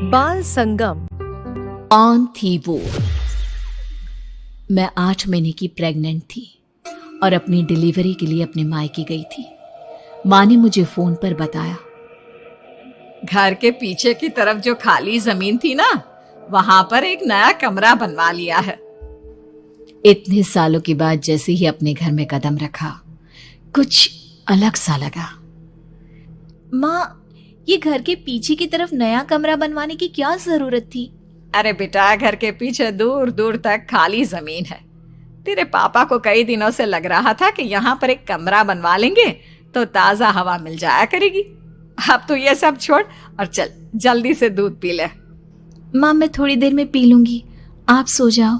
बाल संगम। कौन थी वो? मैं 8 महीने की प्रेग्नेंट थी और अपनी डिलीवरी के लिए अपने मायके गई थी। माँ ने मुझे फोन पर बताया, घर के पीछे की तरफ जो खाली जमीन थी ना, वहां पर एक नया कमरा बनवा लिया है। इतने सालों के बाद जैसे ही अपने घर में कदम रखा, कुछ अलग सा लगा। माँ, ये घर के पीछे की तरफ नया कमरा बनवाने की क्या जरूरत थी? अरे बेटा, घर के पीछे दूर दूर तक खाली जमीन है। तेरे पापा को कई दिनों से लग रहा था कि यहाँ पर एक कमरा बनवा लेंगे तो ताजा हवा मिल जाया करेगी। अब तो ये सब छोड़ और चल जल्दी से दूध पी ले। माँ, मैं थोड़ी देर में पी लूंगी, आप सो जाओ।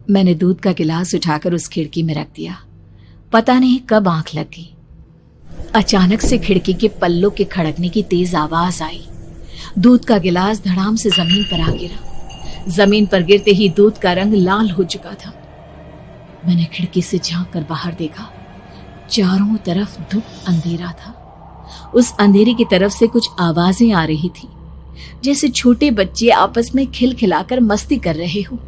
मैंने दूध का गिलास उठाकर उस खिड़की में रख दिया। पता नहीं कब आंख लग गई। अचानक से खिड़की के पल्लों के खड़कने की तेज आवाज आई। दूध का गिलास धड़ाम से जमीन पर आ गिरा। जमीन पर गिरते ही दूध का रंग लाल हो चुका था। मैंने खिड़की से झांक कर बाहर देखा। चारों तरफ धुप अंधेरा था। उस अंधेरे की तरफ से कुछ आवाजें आ रही थी, जैसे छोटे बच्चे आपस में खिलखिलाकर मस्ती कर रहे हो।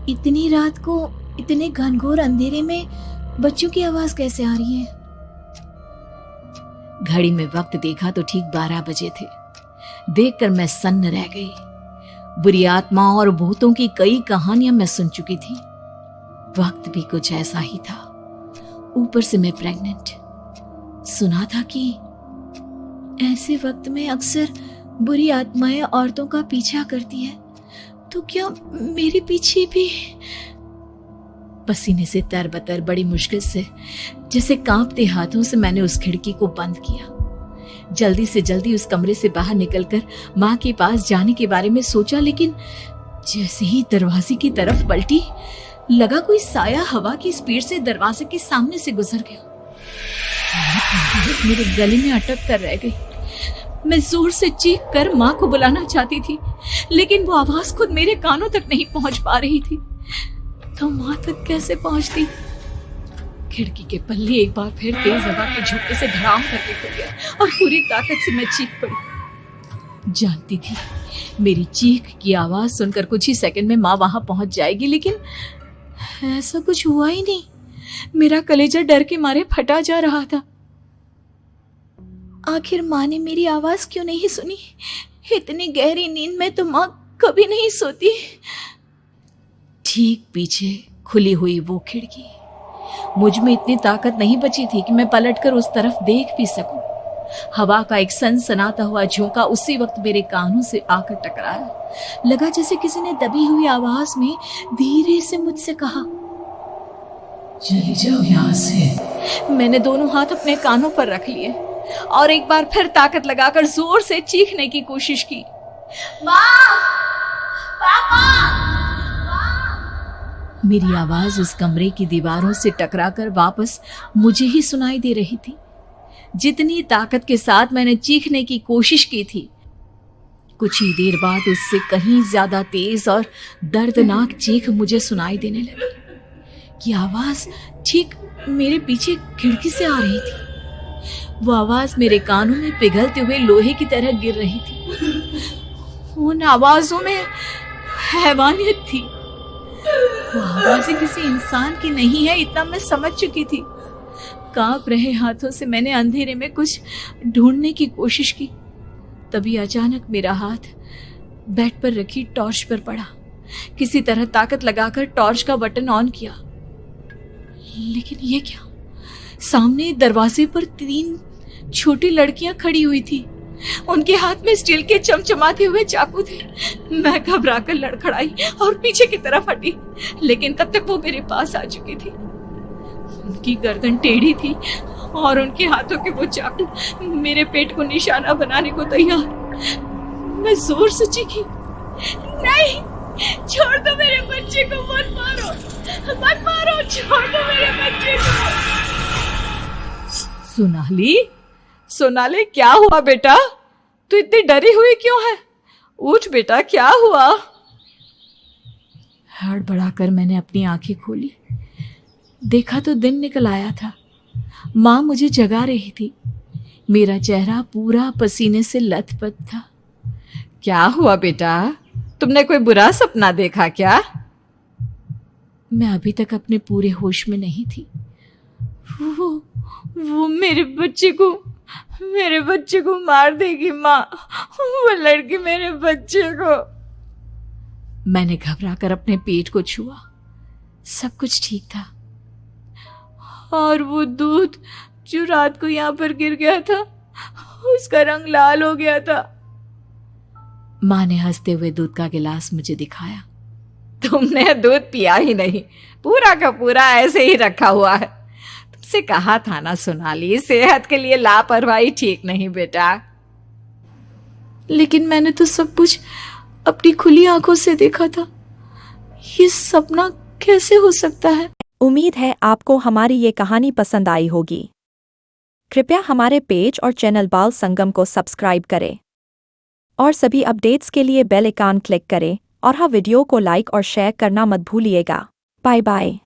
इतनी रात को इतने घनघोर अंधेरे में बच्चों की आवाज कैसे आ रही है? घड़ी में वक्त देखा तो ठीक 12 बजे थे। देखकर मैं सन्न रह गई। बुरी आत्माओं और भूतों की कई कहानियां मैं सुन चुकी थी। वक्त भी कुछ ऐसा ही था। ऊपर से मैं प्रेग्नेंट। सुना था कि ऐसे वक्त में अक्सर बुरी आत्माएं औरतों का पीछा करती हैं। तो क्या मेरे पीछे भी? पसीने से तरबतर बड़ी मुश्किल से, जैसे कांपते हाथों से मैंने उस खिड़की को बंद किया। जल्दी से जल्दी उस कमरे से बाहर निकलकर माँ के पास जाने के बारे में सोचा, लेकिन जैसे ही दरवाजे की तरफ पलटी, लगा कोई साया हवा की स्पीड से दरवाजे के सामने से गुजर गया। मेरे गले में अटक कर रह गई। मैं जोर से चीख कर माँ को बुलाना चाहती थी, लेकिन वो आवाज खुद मेरे कानों तक नहीं पहुंच पा रही थी। तो माँ तक कैसे पहुंचती? खिड़की के पल्ले एक बार फिर तेज हवा के झोंके से धड़ाम करके खुल गया और पूरी ताकत से मैं चीख पड़ी। जानती थी मेरी चीख की आवाज सुनकर कुछ ही सेकंड में माँ वहां पहुंच जाएगी, लेकिन ऐसा कुछ हुआ ही नहीं। मेरा कलेजा डर के मारे फटा जा रहा था। आखिर माँ ने मेरी आवाज क्यों नहीं सुनी? इतनी गहरी नींद में तो माँ कभी नहीं सोती। ठीक पीछे खुली हुई वो खिड़की। मुझ में इतनी ताकत नहीं बची थी कि मैं पलटकर उस तरफ देख भी सकूं। हवा का एक सनसनाता हुआ झोंका उसी वक्त मेरे कानों से आकर टकराया। लगा जैसे किसी ने दबी हुई आवाज में धीरे से मुझसे कहा, चली जाओ यहां से। मैंने दोनों हाथ अपने कानों पर रख लिए और एक बार फिर ताकत लगाकर जोर से चीखने की कोशिश की। माँ! पापा! मेरी आवाज उस कमरे की दीवारों से टकराकर वापस मुझे ही सुनाई दे रही थी। जितनी ताकत के साथ मैंने चीखने की कोशिश की थी, कुछ ही देर बाद उससे कहीं ज्यादा तेज और दर्दनाक चीख मुझे सुनाई देने लगी। ये आवाज ठीक मेरे पीछे खिड़की से आ रही थी। वो आवाज मेरे कानों में पिघलते हुए लोहे की तरह गिर रही थी। उन आवाजों में हैवानियत थी। वो आवाजें किसी इंसान की नहीं है, इतना मैं समझ चुकी थी। कांप रहे हाथों से मैंने अंधेरे में कुछ ढूंढने की कोशिश की। तभी अचानक मेरा हाथ बेड पर रखी टॉर्च पर पड़ा। किसी तरह ताकत लगाकर टॉर्च का बटन ऑन किया, लेकिन ये क्या? सामने दरवाजे पर 3 छोटी लड़कियां खड़ी हुई थी। उनके हाथ में स्टील के चमचमाते हुए चाकू थे। मैं घबराकर लड़खड़ाई और पीछे की तरफ हटी, लेकिन तब तक वो मेरे पास आ चुकी थी। उनकी गर्दन टेढ़ी थी और उनके हाथों के वो चाकू मेरे पेट को निशाना बनाने को तैयार। मैं जोर से चीखी, नहीं, छोड़ दो मेरे बच्चे को, मत मारो, मत मारो, छोड़ दो मेरे बच्चे को। सोनाली, क्या हुआ बेटा? तू इतनी डरी हुई क्यों है? उठ बेटा, क्या हुआ? हड़बड़ाकर मैंने अपनी आंखें खोली। देखा तो दिन निकल आया था। माँ मुझे जगा रही थी। मेरा चेहरा पूरा पसीने से लथपथ था। क्या हुआ बेटा, तुमने कोई बुरा सपना देखा क्या? मैं अभी तक अपने पूरे होश में नहीं थी। वो मेरे बच्चे को मार देगी माँ। वो लड़की मेरे बच्चे को। मैंने घबरा कर अपने पेट को छुआ। सब कुछ ठीक था। और वो दूध जो रात को यहाँ पर गिर गया था, उसका रंग लाल हो गया था। माँ ने हंसते हुए दूध का गिलास मुझे दिखाया। तुमने दूध पिया ही नहीं, पूरा का पूरा ऐसे ही रखा हुआ है। तुमसे कहा था ना सोनाली, सेहत के लिए लापरवाही ठीक नहीं बेटा। लेकिन मैंने तो सब कुछ अपनी खुली आंखों से देखा था। ये सपना कैसे हो सकता है? उम्मीद है आपको हमारी ये कहानी पसंद आई होगी। कृपया हमारे पेज और चैनल बाल संगम को सब्सक्राइब करें और सभी अपडेट्स के लिए बेल आइकन क्लिक करें और हाँ, वीडियो को लाइक और शेयर करना मत भूलिएगा। Bye bye.